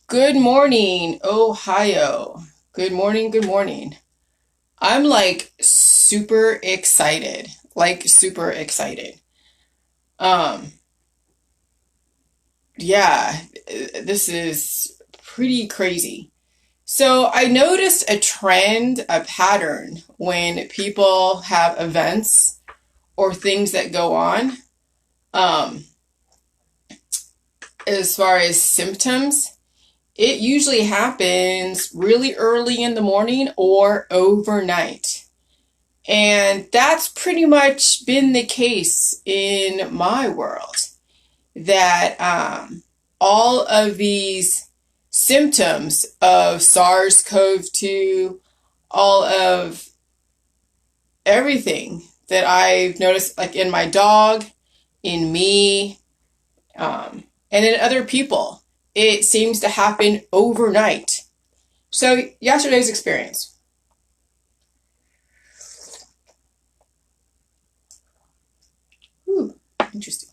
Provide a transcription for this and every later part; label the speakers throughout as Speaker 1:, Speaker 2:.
Speaker 1: Good morning, Ohio. Good morning, good morning. I'm like super excited. Like super excited. Um, yeah, this is pretty crazy. So I noticed a trend, a pattern when people have events or things that go on, um, as far as symptoms. It usually happens really early in the morning or overnight. And that's pretty much been the case in my world. That all of these symptoms of SARS CoV-2, all of everything that I've noticed, like in my dog, in me, and in other people, it seems to happen overnight. So, yesterday's experience. Ooh, interesting.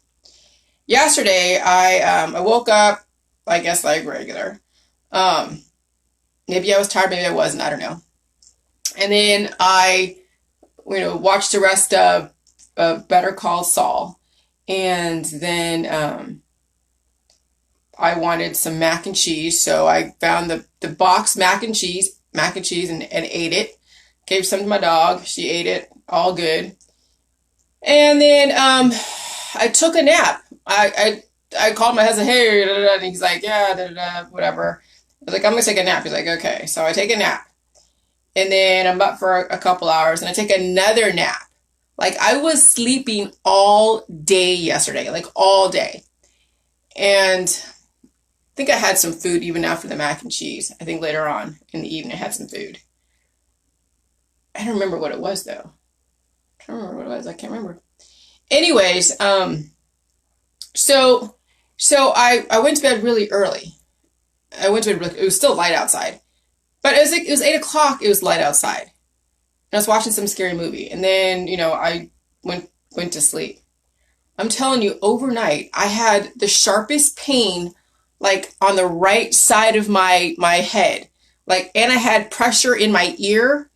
Speaker 1: Yesterday, I woke up, I guess like regular. Um, Maybe I was tired, maybe I wasn't. I don't know. And then I, watched the rest of Better Call Saul, and then I wanted some mac and cheese, so I found the box mac and cheese, and ate it. Gave some to my dog. She ate it. All good. And then I took a nap. I called my husband, hey, da, da, da, and he's like, yeah, da, da, da, whatever. I was like, I'm gonna take a nap. He's like, okay. So I take a nap, and then I'm up for a couple hours, and I take another nap. Like I was sleeping all day yesterday, like all day, and I think I had some food even after the mac and cheese. I think later on in the evening I had some food. I don't remember what it was though. I don't remember what it was. I can't remember. Anyways, so I went to bed really early. I went to bed really, it was still light outside. But it was 8 o'clock, it was light outside. And I was watching some scary movie. And then, I went to sleep. I'm telling you, overnight I had the sharpest pain like on the right side of my head. Like, and I had pressure in my ear.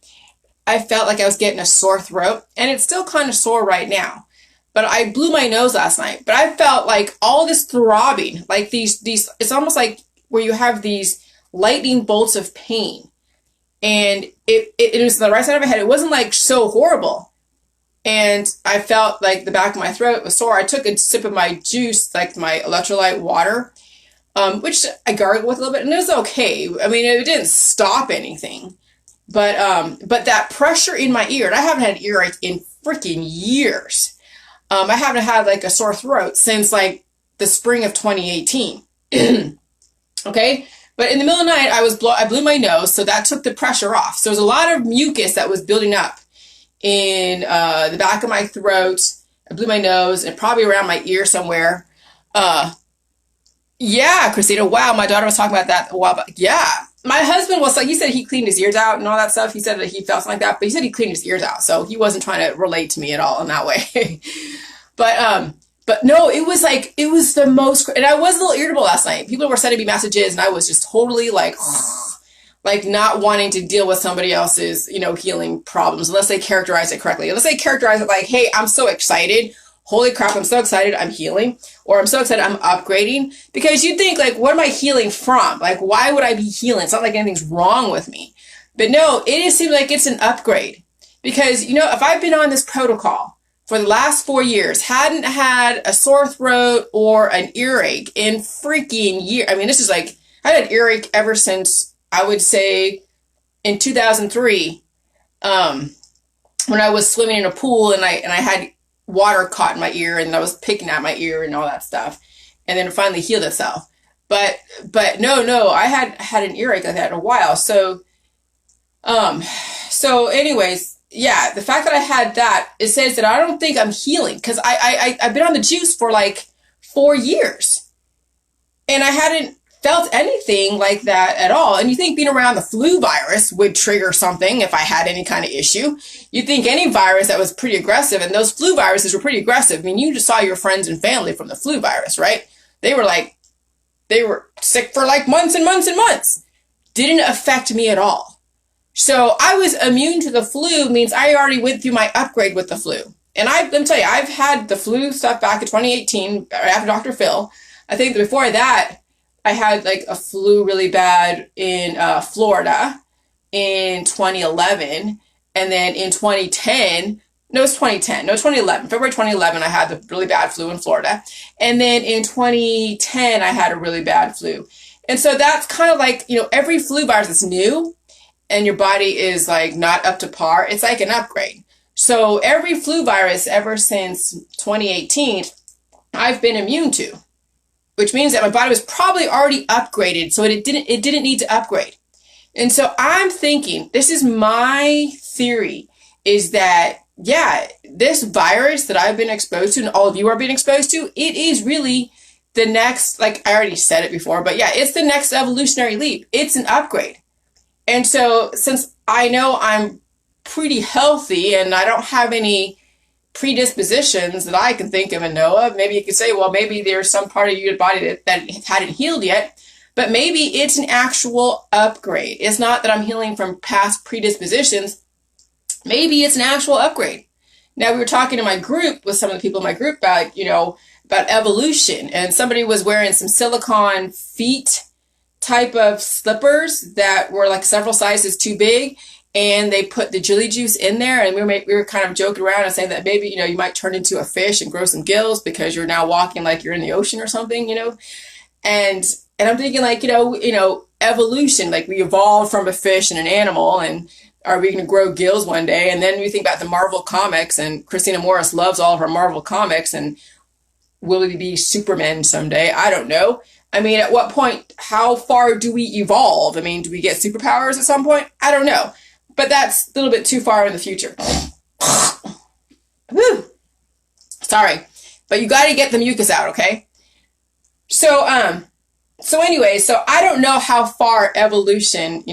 Speaker 1: I felt like I was getting a sore throat, and it's still kind of sore right now. But I blew my nose last night. But I felt like all this throbbing, like these. It's almost like where you have these lightning bolts of pain, and it was on the right side of my head. It wasn't like so horrible, and I felt like the back of my throat was sore. I took a sip of my juice, like my electrolyte water, which I gargled with a little bit, and it was okay. I mean, it didn't stop anything. But that pressure in my ear, and I haven't had an earache in freaking years. I haven't had like a sore throat since like the spring of 2018. Okay, but in the middle of the night, I blew my nose, so that took the pressure off. So there was a lot of mucus that was building up in the back of my throat. I blew my nose and probably around my ear somewhere. Uh, yeah, Christina. Wow, my daughter was talking about that a while back. Yeah, my husband was like, he said he cleaned his ears out and all that stuff. He said that he felt something like that, but he said he cleaned his ears out, so he wasn't trying to relate to me at all in that way. But no, it was the most, and I was a little irritable last night. People were sending me messages, and I was just totally like, like not wanting to deal with somebody else's, healing problems unless they characterize it correctly. Unless they characterize it like, hey, I'm so excited. Holy crap, I'm so excited I'm healing. Or I'm so excited I'm upgrading. Because you think, like, what am I healing from? Like, why would I be healing? It's not like anything's wrong with me. But no, it just seems like it's an upgrade. Because, if I've been on this protocol for the last 4 years, hadn't had a sore throat or an earache in freaking years. I mean, this is like, I had an earache ever since, I would say, in 2003, when I was swimming in a pool and I had water caught in my ear and I was picking at my ear and all that stuff. And then it finally healed itself. But no, I had an earache like that in a while. So anyways, yeah, the fact that I had that, it says that I don't think I'm healing because I've been on the juice for like 4 years and I hadn't felt anything like that at all. And you think being around the flu virus would trigger something if I had any kind of issue. You'd think any virus that was pretty aggressive, and those flu viruses were pretty aggressive. I mean, you just saw your friends and family from the flu virus, right? They were like they were sick for like months and months and months. Didn't affect me at all. So I was immune to the flu means I already went through my upgrade with the flu. And let me tell you, I've had the flu stuff back in 2018 after Dr. Phil. I think before that, I had like a flu really bad in Florida in 2011. And then in 2010, no, it's 2010. No, 2011. February 2011, I had the really bad flu in Florida. And then in 2010, I had a really bad flu. And so that's kind of like, every flu virus is new and your body is like not up to par. It's like an upgrade. So every flu virus ever since 2018, I've been immune to, which means that my body was probably already upgraded. So it didn't need to upgrade. And so I'm thinking, this is my theory, is that, yeah, this virus that I've been exposed to and all of you are being exposed to, it is really the next, like I already said it before, but yeah, it's the next evolutionary leap. It's an upgrade. And so since I know I'm pretty healthy and I don't have any predispositions that I can think of and know of, maybe you could say, well, maybe there's some part of your body that hadn't healed yet. But maybe it's an actual upgrade. It's not that I'm healing from past predispositions. Maybe it's an actual upgrade. Now, we were talking to my group with some of the people in my group about, about evolution. And somebody was wearing some silicone feet type of slippers that were like several sizes too big. And they put the jelly juice in there. And we were kind of joking around and saying that maybe, you might turn into a fish and grow some gills because you're now walking like you're in the ocean or something, And I'm thinking like, evolution, like we evolved from a fish and an animal, and are we going to grow gills one day? And then we think about the Marvel comics, and Christina Morris loves all of her Marvel comics, and will we be Superman someday? I don't know. I mean, at what point, how far do we evolve? I mean, do we get superpowers at some point? I don't know. But that's a little bit too far in the future. Whew. Sorry. But you got to get the mucus out, okay? So anyway, so I don't know how far evolution,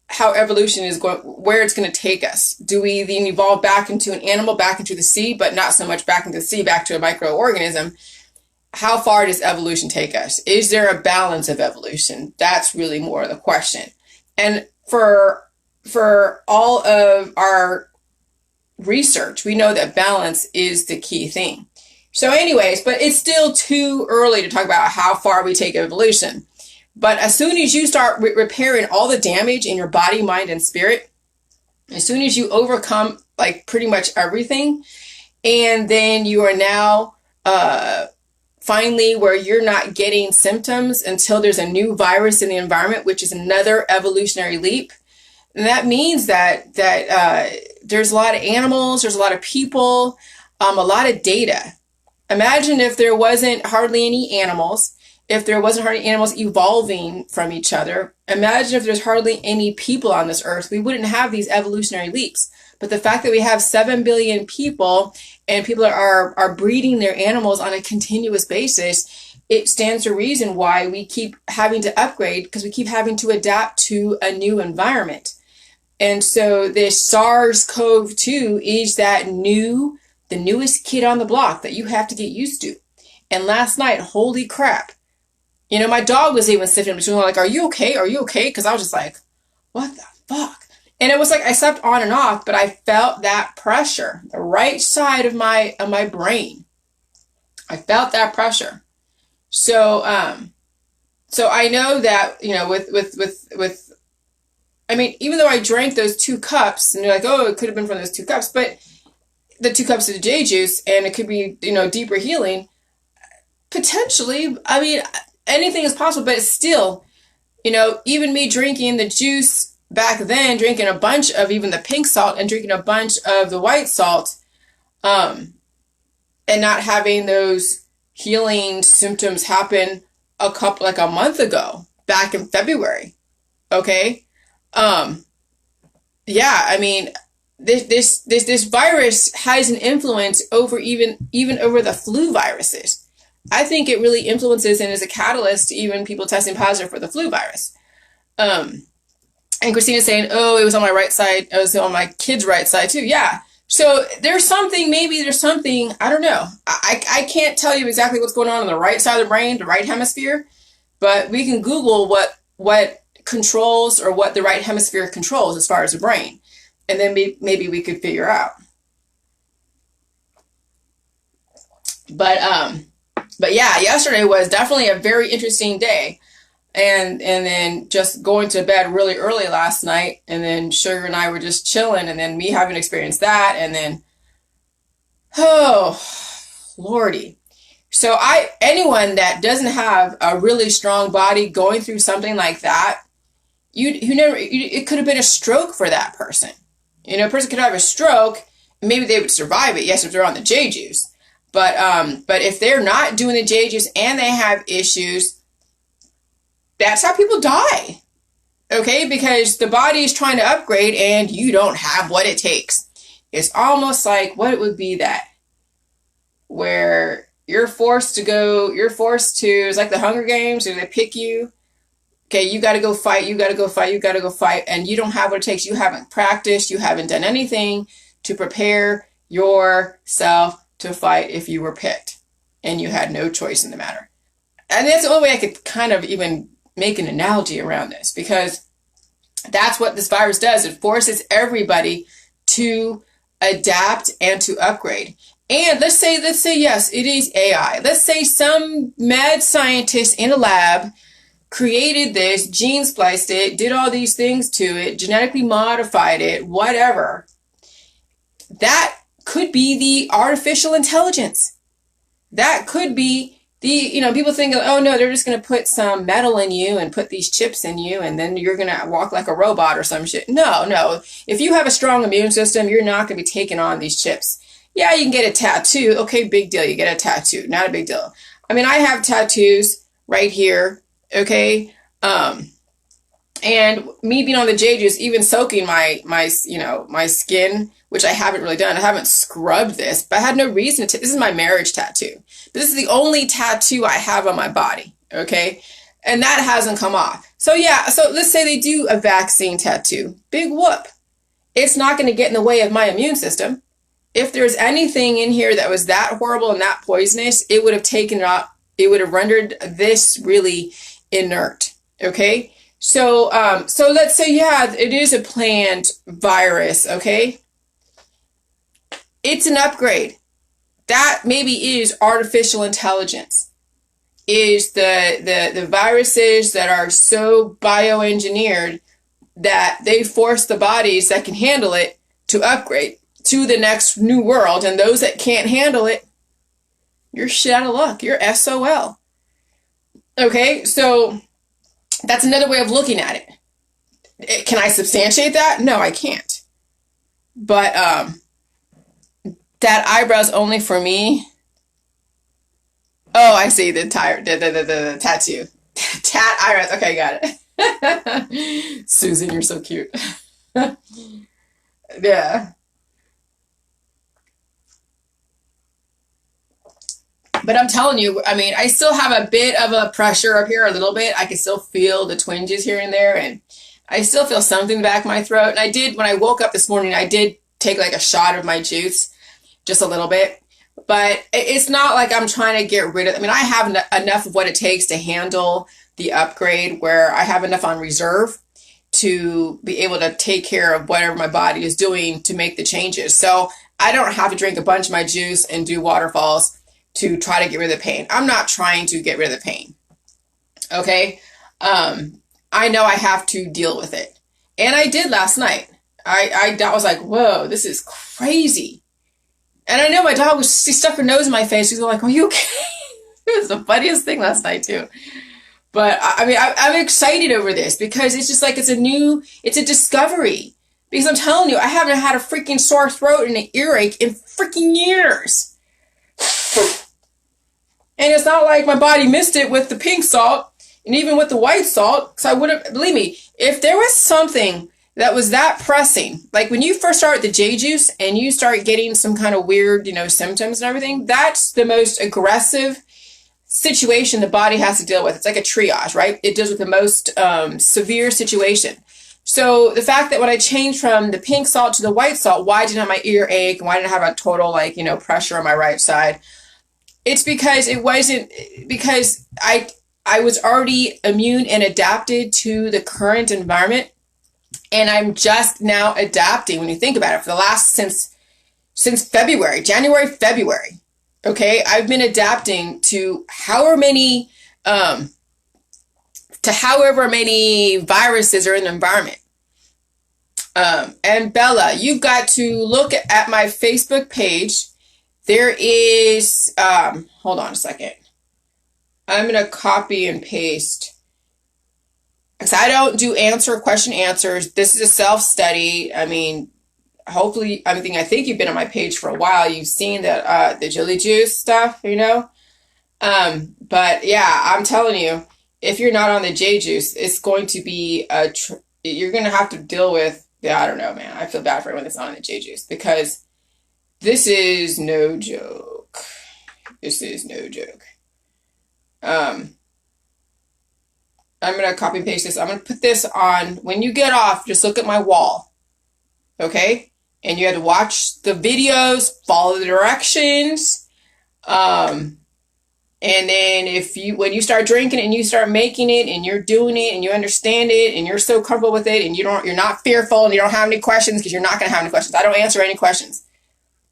Speaker 1: how evolution is going, where it's going to take us. Do we then evolve back into an animal, back into the sea, but not so much back into the sea, back to a microorganism? How far does evolution take us? Is there a balance of evolution? That's really more the question. And for all of our research, we know that balance is the key thing. So anyways, but it's still too early to talk about how far we take evolution. But as soon as you start repairing all the damage in your body, mind, and spirit, as soon as you overcome like pretty much everything, and then you are now finally where you're not getting symptoms until there's a new virus in the environment, which is another evolutionary leap. And that means that there's a lot of animals, there's a lot of people, a lot of data. Imagine if there wasn't hardly any animals, if there wasn't hardly animals evolving from each other. Imagine if there's hardly any people on this earth. We wouldn't have these evolutionary leaps. But the fact that we have 7 billion people and people are breeding their animals on a continuous basis, it stands to reason why we keep having to upgrade, because we keep having to adapt to a new environment. And so this SARS CoV-2 is the newest kid on the block that you have to get used to. And last night, holy crap. My dog was even sitting between like, are you okay? Are you okay? Because I was just like, what the fuck? And it was like I slept on and off, but I felt that pressure, the right side of my brain. I felt that pressure. So I know that, even though I drank those 2 cups, and you're like, oh, it could have been from those 2 cups, but the 2 cups of the J juice, and it could be, deeper healing. Potentially, anything is possible, but it's still, even me drinking the juice back then, drinking a bunch of even the pink salt and drinking a bunch of the white salt, and not having those healing symptoms happen a month ago, back in February. Okay. This virus has an influence over even over the flu viruses. I think it really influences and is a catalyst to even people testing positive for the flu virus. And Christina's saying, oh, it was on my right side. It was on my kid's right side too. Yeah. So there's something, I don't know. I can't tell you exactly what's going on the right side of the brain, the right hemisphere. but we can Google what controls or what the right hemisphere controls as far as the brain. And then maybe we could figure out. But yeah, yesterday was definitely a very interesting day. And then just going to bed really early last night, and then Sugar and I were just chilling, and then me having experienced that, and then, oh, Lordy. So anyone that doesn't have a really strong body going through something like that, it could have been a stroke for that person. You know, a person could have a stroke, and maybe they would survive it, yes, if they're on the J juice. But if they're not doing the J juice and they have issues, that's how people die. Okay, because the body is trying to upgrade and you don't have what it takes. It's almost like what it would be that where you're forced to, it's like the Hunger Games, where they pick you. Okay, you got to go fight, and you don't have what it takes. You haven't practiced, you haven't done anything to prepare yourself to fight if you were picked and you had no choice in the matter. And that's the only way I could kind of even make an analogy around this, because that's what this virus does. It forces everybody to adapt and to upgrade. And let's say yes, it is AI. Let's say some mad scientist in a lab created this, gene spliced it, did all these things to it, genetically modified it, whatever. That could be the artificial intelligence. That could be people think, oh no, they're just going to put some metal in you and put these chips in you and then you're going to walk like a robot or some shit. No. If you have a strong immune system, you're not going to be taking on these chips. Yeah, you can get a tattoo. Okay, big deal. You get a tattoo. Not a big deal. I mean, I have tattoos right here. Okay. And me being on the J juice, even soaking my skin, which I haven't really done. I haven't scrubbed this, but I had no reason to. This is my marriage tattoo. This is the only tattoo I have on my body. Okay. And that hasn't come off. So yeah. So let's say they do a vaccine tattoo. Big whoop. It's not going to get in the way of my immune system. If there's anything in here that was that horrible and that poisonous, it would have taken it out. It would have rendered this really inert. Okay. So let's say, yeah, it is a planned virus. Okay. It's an upgrade. That maybe is artificial intelligence. Is the viruses that are so bioengineered that they force the bodies that can handle it to upgrade to the next new world, and those that can't handle it, you're shit out of luck. You're SOL. Okay, so that's another way of looking at it. Can I substantiate that? No, I can't. But that eyebrow's only for me. Oh, I see the tattoo. Tat eyebrows. Okay, got it. Susan, you're so cute. Yeah. But I'm telling you, I mean, I still have a bit of a pressure up here, a little bit. I can still feel the twinges here and there, and I still feel something in the back of my throat. And I did, when I woke up this morning, I did take like a shot of my juice, just a little bit. But it's not like I'm trying to get rid of it. I mean, I have enough of what it takes to handle the upgrade, where I have enough on reserve to be able to take care of whatever my body is doing to make the changes. So I don't have to drink a bunch of my juice and do waterfalls to try to get rid of the pain. I'm not trying to get rid of the pain. Okay? I know I have to deal with it. And I did last night. I was like, whoa, this is crazy. And I know my dog she stuck her nose in my face. She's like, are you okay? It was the funniest thing last night too. But I mean, I'm excited over this because it's just like, it's a discovery. Because I'm telling you, I haven't had a freaking sore throat and an earache in freaking years. And it's not like my body missed it with the pink salt and even with the white salt. Because I would have, believe me, if there was something that was that pressing, like when you first start the J juice and you start getting some kind of weird, symptoms and everything, that's the most aggressive situation the body has to deal with. It's like a triage, right? It deals with the most severe situation. So the fact that when I changed from the pink salt to the white salt, why didn't my ear ache? And why didn't I have a total pressure on my right side? It's because it wasn't, because I was already immune and adapted to the current environment. And I'm just now adapting when you think about it for the last, since February, January, February. Okay. I've been adapting to however many viruses are in the environment. And Bella, you've got to look at my Facebook page. There is, hold on a second. I'm going to copy and paste. Because I don't do question answers. This is a self-study. I mean, hopefully, I think you've been on my page for a while. You've seen the Jilly Juice stuff, you know? But yeah, I'm telling you, if you're not on the J Juice, it's going to be you're going to have to deal with, I don't know, man. I feel bad for everyone that's not on the J Juice because this is no joke. This is no joke. I'm going to copy and paste this. I'm going to put this on. When you get off, just look at my wall. Okay? And you have to watch the videos, follow the directions. And then when you start drinking it and you start making it and you're doing it and you understand it and you're so comfortable with it and you're not fearful and you don't have any questions, because you're not going to have any questions. I don't answer any questions.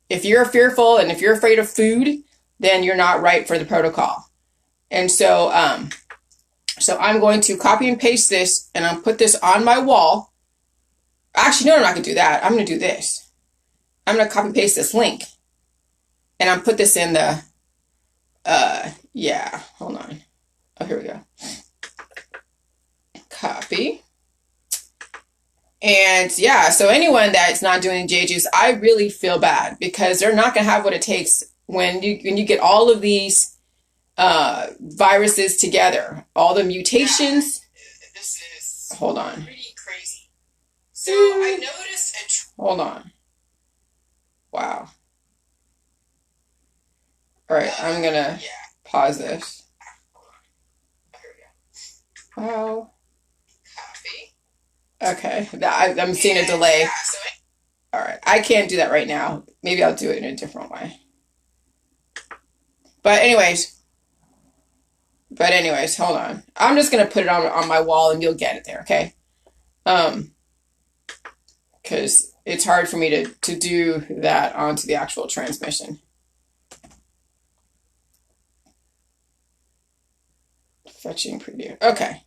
Speaker 1: If you're fearful and if you're afraid of food, then you're not right for the protocol. And so, so I'm going to copy and paste this and I'll put this on my wall. Actually, no, I'm not going to do that. I'm going to do this. I'm going to copy and paste this link and I'll put this in the, yeah, hold on. Oh, here we go. Copy. And yeah, so anyone that's not doing J-Juice, I really feel bad because they're not going to have what it takes when you get all of these viruses together, all the mutations. Yeah, this is hold on. Pretty crazy. So I noticed hold on. Wow. All right, I'm gonna pause this. Wow. Copy. Okay, I'm seeing a delay. All right, I can't do that right now. Maybe I'll do it in a different way. But anyways, hold on. I'm just gonna put it on my wall, and you'll get it there, okay? Because it's hard for me to do that onto the actual transmission. Fetching preview. Okay.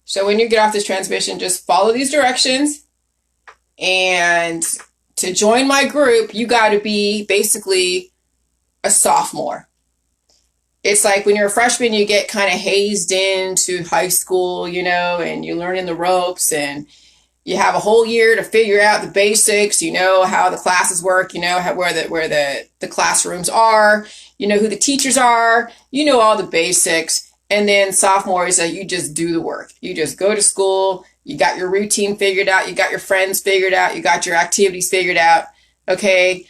Speaker 1: So when you get off this transmission, just follow these directions. And to join my group, you got to be basically a sophomore. It's like when you're a freshman, you get kind of hazed into high school, you know, and you're learning the ropes and you have a whole year to figure out the basics. You know how the classes work, you know where the classrooms are, you know who the teachers are, you know all the basics. And then sophomore is that you just do the work. You just go to school. You got your routine figured out. You got your friends figured out. You got your activities figured out. Okay.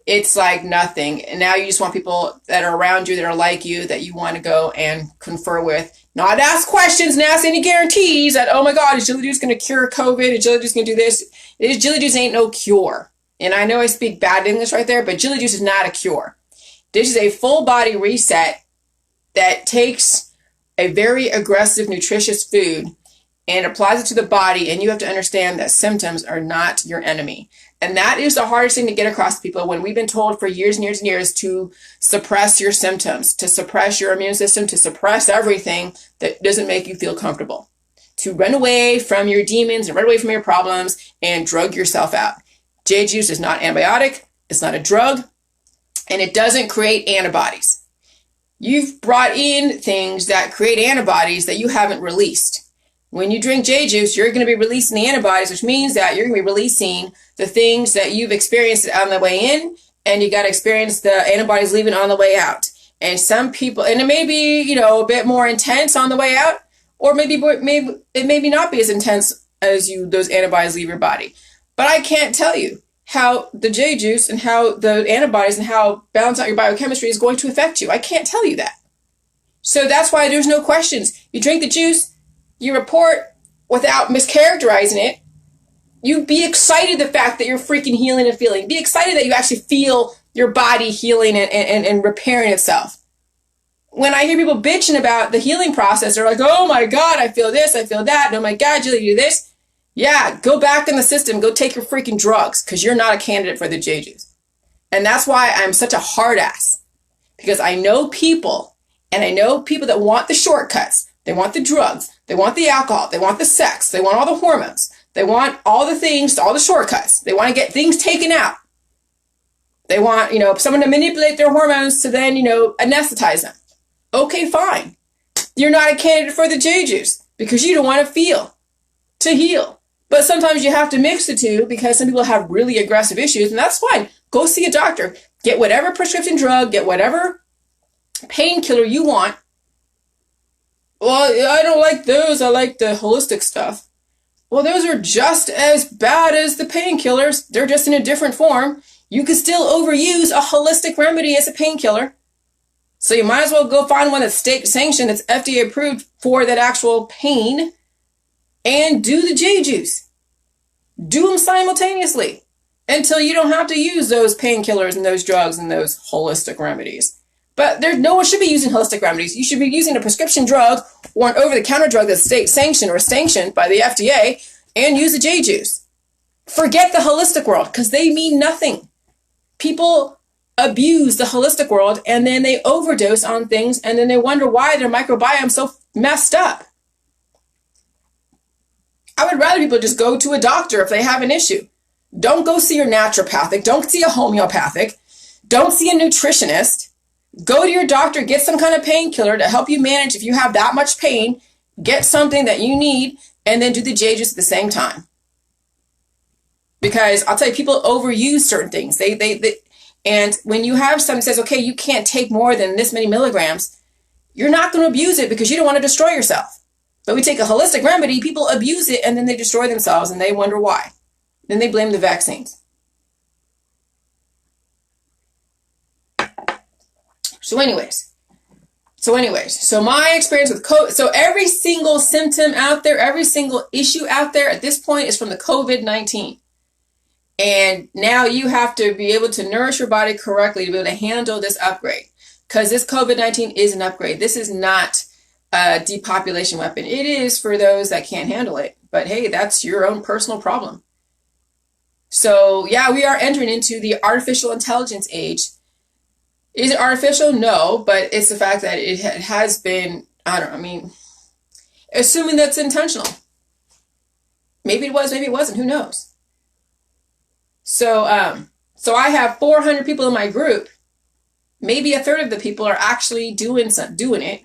Speaker 1: It's like nothing. And now you just want people that are around you, that are like you, that you want to go and confer with. Not ask questions and ask any guarantees that, oh my God, is Jilly Juice going to cure COVID? Is Jilly Juice going to do this? Jilly Juice ain't no cure. And I know I speak bad English right there, but Jilly Juice is not a cure. This is a full body reset that takes a very aggressive, nutritious food and applies it to the body. And you have to understand that symptoms are not your enemy. And that is the hardest thing to get across to people when we've been told for years and years and years to suppress your symptoms, to suppress your immune system, to suppress everything that doesn't make you feel comfortable, to run away from your demons and run away from your problems and drug yourself out. J-Juice is not antibiotic. It's not a drug. And it doesn't create antibodies. You've brought in things that create antibodies that you haven't released. When you drink J-Juice, you're going to be releasing the antibodies, which means that you're going to be releasing the things that you've experienced on the way in, and you got to experience the antibodies leaving on the way out. And some people, and it may be, you know, a bit more intense on the way out, or maybe it may not be as intense as those antibodies leave your body. But I can't tell you how the J-Juice and how the antibodies and how balance out your biochemistry is going to affect you. I can't tell you that. So that's why there's no questions. You drink the juice, you report without mischaracterizing it. You be excited the fact that you're freaking healing and feeling. Be excited that you actually feel your body healing and repairing itself. when I hear people bitching about the healing process, they're like, oh my God, I feel this, I feel that. And oh my God, Julie, you do this. Yeah, go back in the system. Go take your freaking drugs because you're not a candidate for the JJs. And that's why I'm such a hard ass, because I know people, and I know people that want the shortcuts. They want the drugs. They want the alcohol. They want the sex. They want all the hormones. They want all the things, all the shortcuts. They want to get things taken out. They want, someone to manipulate their hormones to then, anesthetize them. Okay, fine. You're not a candidate for the JJs because you don't want to feel to heal. But sometimes you have to mix the two because some people have really aggressive issues, and that's fine. Go see a doctor. Get whatever prescription drug, get whatever painkiller you want. Well, I don't like those. I like the holistic stuff. Well, those are just as bad as the painkillers. They're just in a different form. You can still overuse a holistic remedy as a painkiller. So you might as well go find one that's state sanctioned, that's FDA approved for that actual pain, and do the J juice. Do them simultaneously until you don't have to use those painkillers and those drugs and those holistic remedies. But no one should be using holistic remedies. You should be using a prescription drug or an over-the-counter drug that's state sanctioned or sanctioned by the FDA, and use the J juice. Forget the holistic world because they mean nothing. People abuse the holistic world and then they overdose on things and then they wonder why their microbiome's so messed up. I would rather people just go to a doctor if they have an issue. Don't go see your naturopathic. Don't see a homeopathic. Don't see a nutritionist. Go to your doctor, get some kind of painkiller to help you manage if you have that much pain. Get something that you need and then do the J juice at the same time. Because I'll tell you, people overuse certain things. And when you have something that says, okay, you can't take more than this many milligrams, you're not going to abuse it because you don't want to destroy yourself. But we take a holistic remedy, people abuse it, and then they destroy themselves, and they wonder why. Then they blame the vaccines. So my experience with COVID, so every single symptom out there, every single issue out there at this point is from the COVID-19. And now you have to be able to nourish your body correctly to be able to handle this upgrade. Because this COVID-19 is an upgrade. This is not a depopulation weapon. It is for those that can't handle it. But hey, that's your own personal problem. So yeah, we are entering into the artificial intelligence age. Is it artificial? No, but it's the fact that it has been, assuming that's intentional. Maybe it was, maybe it wasn't, who knows? So I have 400 people in my group. Maybe a third of the people are actually doing it.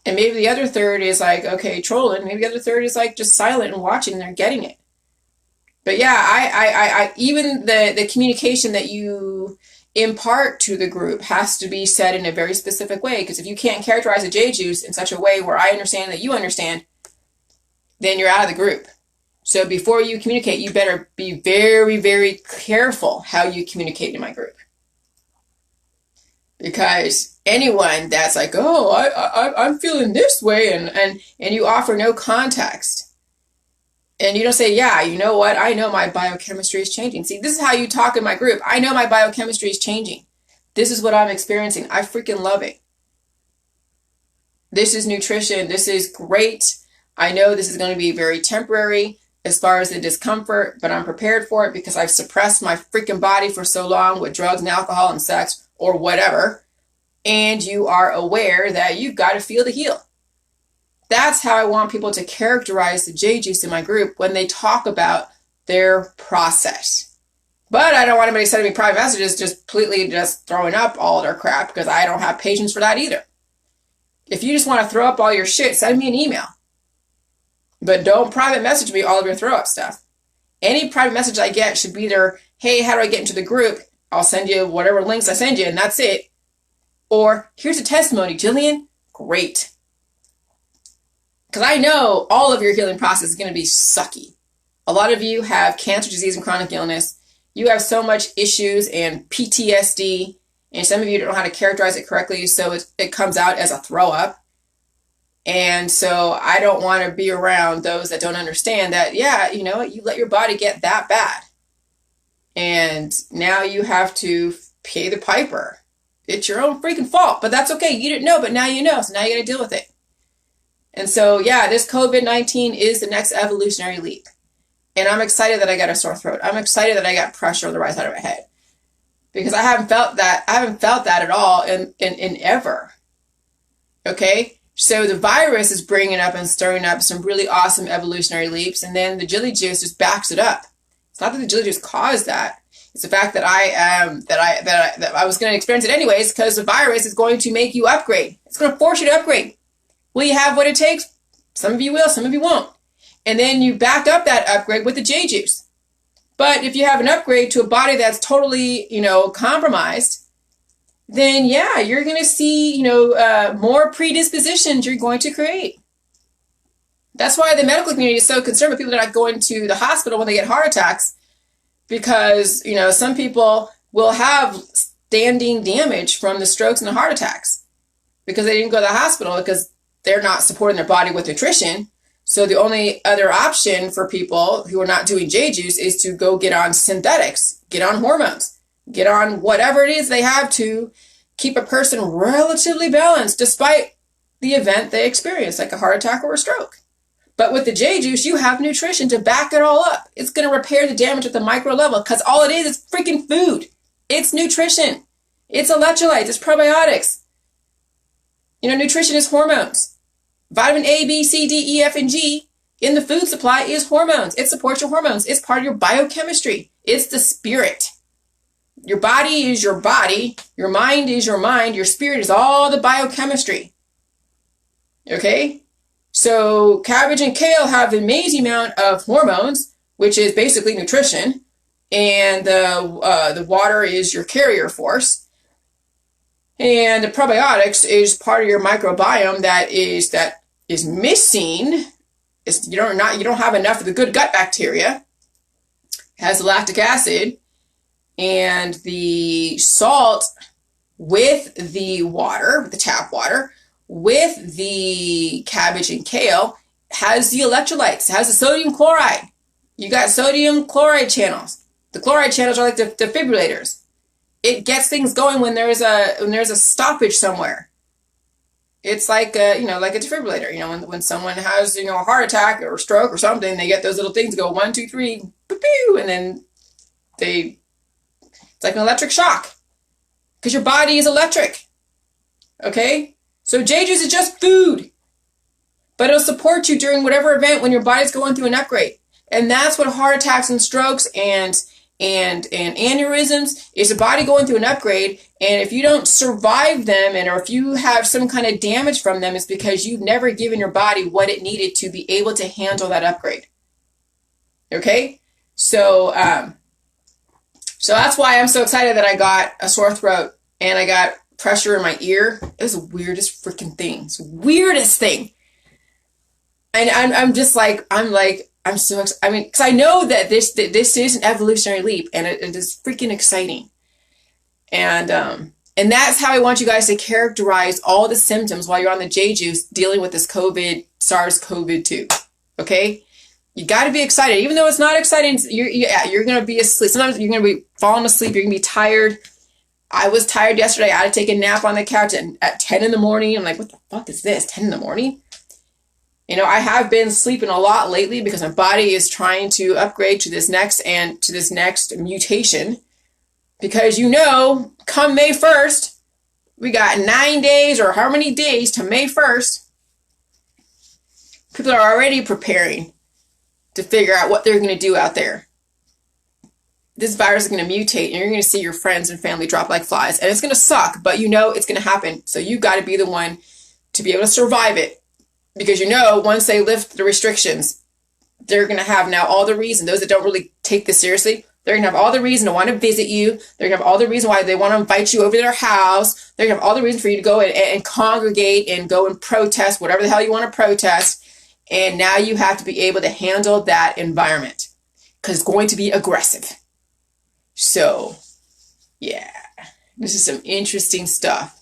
Speaker 1: And maybe the other third is like, okay, trolling. Maybe the other third is like just silent and watching and they're getting it. But yeah, I even the communication that you impart to the group has to be said in a very specific way. Because if you can't characterize a J juice in such a way where I understand that you understand, then you're out of the group. So before you communicate, you better be very, very careful how you communicate in my group. Because anyone that's like, oh, I'm feeling this way, and you offer no context. And you don't say, yeah, you know what? I know my biochemistry is changing. See, this is how you talk in my group. I know my biochemistry is changing. This is what I'm experiencing. I freaking love it. This is nutrition. This is great. I know this is going to be very temporary as far as the discomfort, but I'm prepared for it because I've suppressed my freaking body for so long with drugs and alcohol and sex or whatever. And you are aware that you've got to feel to heal. That's how I want people to characterize the J juice in my group when they talk about their process. But I don't want anybody sending me private messages just completely just throwing up all their crap because I don't have patience for that either. If you just want to throw up all your shit, send me an email. But don't private message me all of your throw up stuff. Any private message I get should be either, hey, how do I get into the group? I'll send you whatever links I send you and that's it. Or here's a testimony, Jillian. Great. Because I know all of your healing process is going to be sucky. A lot of you have cancer, disease, and chronic illness. You have so much issues and PTSD, and some of you don't know how to characterize it correctly, so it comes out as a throw up. And so I don't want to be around those that don't understand that, yeah, you know what, you let your body get that bad. And now you have to pay the piper. It's your own freaking fault, but that's okay. You didn't know, but now you know, so now you got to deal with it. And so, yeah, this COVID-19 is the next evolutionary leap. And I'm excited that I got a sore throat. I'm excited that I got pressure on the right side of my head. Because I haven't felt that. I haven't felt that at all in ever. Okay? So the virus is bringing up and stirring up some really awesome evolutionary leaps. And then the jelly juice just backs it up. It's not that the jelly juice caused that. It's the fact that I was going to experience it anyways, because the virus is going to make you upgrade. It's going to force you to upgrade. Will you have what it takes? Some of you will, some of you won't. And then you back up that upgrade with the J juice. But if you have an upgrade to a body that's totally, compromised, then yeah, you're going to see, more predispositions you're going to create. That's why the medical community is so concerned with people that are not going to the hospital when they get heart attacks, because, some people will have standing damage from the strokes and the heart attacks because they didn't go to the hospital because they're not supporting their body with nutrition. So the only other option for people who are not doing J juice is to go get on synthetics, get on hormones, get on whatever it is they have to keep a person relatively balanced despite the event they experience, like a heart attack or a stroke. But with the J juice, you have nutrition to back it all up. It's going to repair the damage at the micro level because all it is freaking food. It's nutrition. It's electrolytes. It's probiotics. Nutrition is hormones. Vitamin A, B, C, D, E, F, and G in the food supply is hormones. It supports your hormones. It's part of your biochemistry. It's the spirit. Your body is your body. Your mind is your mind. Your spirit is all the biochemistry. Okay? So cabbage and kale have an amazing amount of hormones, which is basically nutrition. And the water is your carrier force. And the probiotics is part of your microbiome that is missing. You don't have enough of the good gut bacteria. It has the lactic acid and the salt with the water, the tap water, with the cabbage and kale has the electrolytes. It has the sodium chloride. You got sodium chloride channels. The chloride channels are like the defibrillators. It gets things going when there's a stoppage somewhere. It's like a defibrillator. When someone has a heart attack or stroke or something, they get those little things go 1, 2, 3, pew, and then it's like an electric shock because your body is electric. Okay, so J juice is just food, but it'll support you during whatever event when your body's going through an upgrade, and that's what heart attacks and strokes and aneurysms is the body going through an upgrade. And if you don't survive them or if you have some kind of damage from them, it's because you've never given your body what it needed to be able to handle that upgrade. Okay, so that's why I'm so excited that I got a sore throat and I got pressure in my ear. It was the weirdest freaking thing. It's the weirdest thing. And I'm so excited. I mean, because I know that this is an evolutionary leap, and it is freaking exciting. And that's how I want you guys to characterize all the symptoms while you're on the J juice dealing with this SARS COVID-2. Okay, you got to be excited, even though it's not exciting. You're going to be asleep. Sometimes you're going to be falling asleep. You're going to be tired. I was tired yesterday. I had to take a nap on the couch at 10 in the morning. I'm like, what the fuck is this? 10 in the morning? I have been sleeping a lot lately because my body is trying to upgrade to this next mutation. Because come May 1st, we got 9 days or how many days to May 1st. People are already preparing to figure out what they're going to do out there. This virus is going to mutate and you're going to see your friends and family drop like flies. And it's going to suck, but it's going to happen. So you got to be the one to be able to survive it. Because once they lift the restrictions, they're going to have now all the reason. Those that don't really take this seriously, they're going to have all the reason to want to visit you. They're going to have all the reason why they want to invite you over to their house. They're going to have all the reason for you to go and congregate and go and protest, whatever the hell you want to protest. And now you have to be able to handle that environment because it's going to be aggressive. So, yeah, this is some interesting stuff.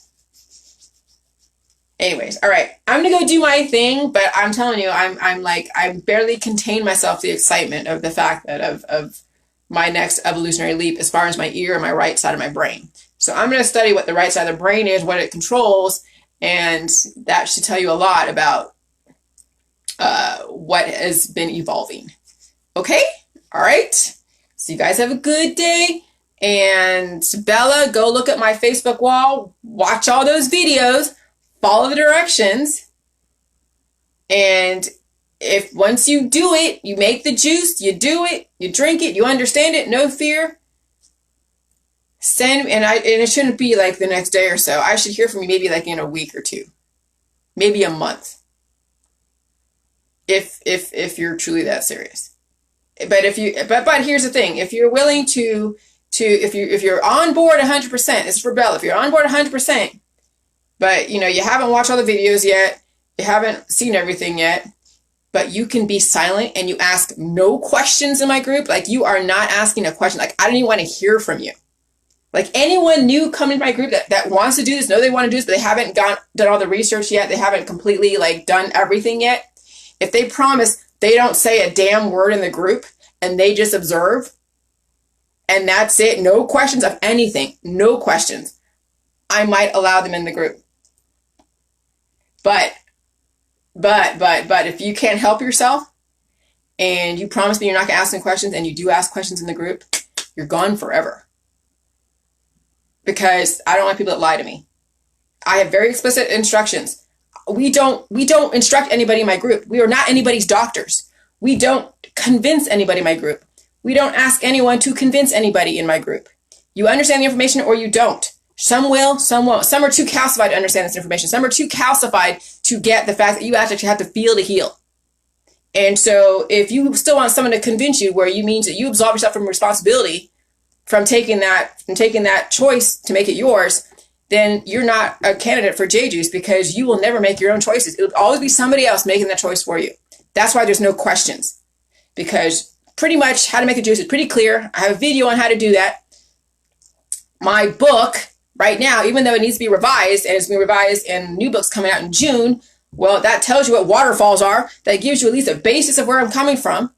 Speaker 1: Anyways, all right, I'm going to go do my thing, but I'm telling you, I barely contain myself the excitement of the fact that of my next evolutionary leap as far as my ear and my right side of my brain. So I'm going to study what the right side of the brain is, what it controls, and that should tell you a lot about what has been evolving. Okay? All right. So you guys have a good day. And Bella, go look at my Facebook wall, watch all those videos, follow the directions. And if once you do it, you make the juice, you do it, you drink it, you understand it, no fear. And it shouldn't be like the next day or so. I should hear from you maybe like in a week or two, maybe a month. If you're truly that serious. But here's the thing, if you're willing if you're on board 100%, this is for Bella, if you're on board 100%, but you haven't watched all the videos yet, you haven't seen everything yet, but you can be silent and you ask no questions in my group, like you are not asking a question, like I don't even want to hear from you. Like anyone new coming to my group that wants to do this, know they want to do this, but they haven't done all the research yet, they haven't completely done everything yet. If they promise they don't say a damn word in the group and they just observe and that's it, no questions of anything, no questions, I might allow them in the group. But if you can't help yourself and you promise me you're not going to ask any questions and you do ask questions in the group, you're gone forever. Because I don't want people that lie to me. I have very explicit instructions. We don't instruct anybody in my group. We are not anybody's doctors. We don't convince anybody in my group. We don't ask anyone to convince anybody in my group. You understand the information or you don't. Some will, some won't. Some are too calcified to understand this information. Some are too calcified to get the fact that you actually have to feel to heal. And so if you still want someone to convince you where you mean that you absolve yourself from responsibility from taking that choice to make it yours, then you're not a candidate for J-Juice because you will never make your own choices. It'll always be somebody else making that choice for you. That's why there's no questions, because pretty much how to make the juice is pretty clear. I have a video on how to do that. My book right now, even though it needs to be revised, and it's being revised and new books coming out in June, well, that tells you what waterfalls are. That gives you at least a basis of where I'm coming from.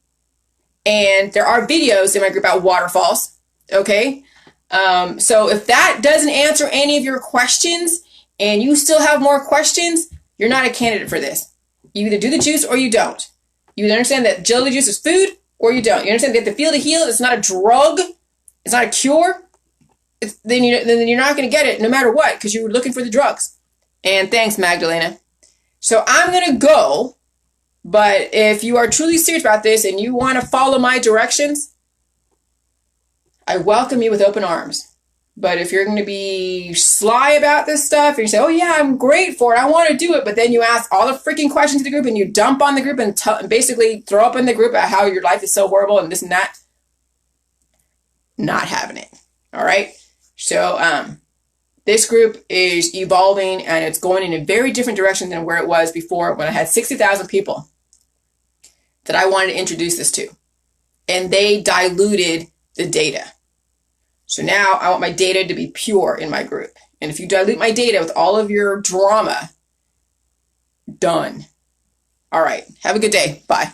Speaker 1: And there are videos in my group about waterfalls. Okay? So if that doesn't answer any of your questions and you still have more questions, you're not a candidate for this. You either do the juice or you don't. You either understand that jelly juice is food or you don't. You understand that the feel to heal, it's not a drug, it's not a cure. Then you're not going to get it no matter what, because you were looking for the drugs. And thanks, Magdalena. So I'm going to go, but if you are truly serious about this and you want to follow my directions, I welcome you with open arms. But if you're going to be sly about this stuff, and you say, oh yeah, I'm great for it, I want to do it, but then you ask all the freaking questions to the group and you dump on the group and basically throw up in the group about how your life is so horrible and this and that, not having it. All right? So this group is evolving and it's going in a very different direction than where it was before when I had 60,000 people that I wanted to introduce this to. And they diluted the data. So now I want my data to be pure in my group. And if you dilute my data with all of your drama, done. All right. Have a good day. Bye.